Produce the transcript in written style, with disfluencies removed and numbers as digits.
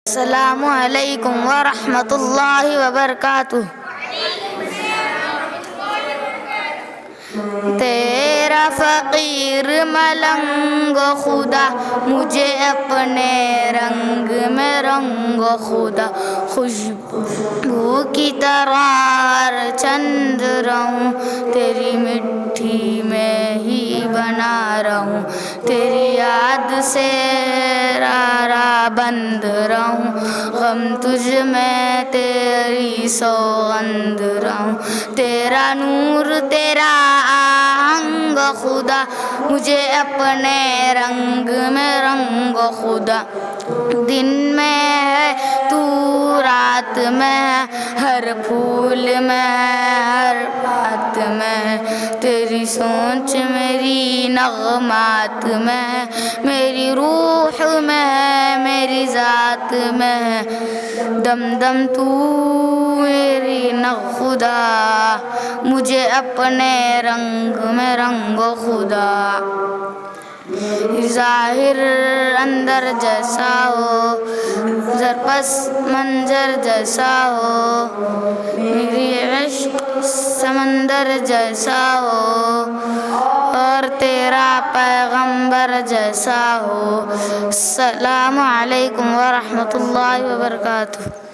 السلام علیکم ورحمۃ اللہ وبرکاتہ۔ تیرا فقیر ملنگ خدا، مجھے اپنے رنگ میں رنگ خدا، خوشبو کی طرح چند رہوں، تیری مٹھی میں ہی بنا رہوں، تیری یاد سے رارا بند رہوں، غم تجھ میں تیری سوگند رہوں، تیرا نور تیرا آہنگ خدا، مجھے اپنے رنگ میں رنگ خدا، دن میں ہے تو رات میں ہے، ہر پھول میں ہر بات میں، تیری سوچ میری نغمات میں، میری روح میں میری ذات میں، دم دم تو میری نغ خدا، مجھے اپنے رنگ میں رنگ خدا، ظاہر اندر جیسا ہو، زر پس منظر جیسا ہو، میری عشق سمندر جیسا ہو، اور تیرا پیغمبر جیسا ہو۔ السلام علیکم ورحمۃ اللہ وبرکاتہ۔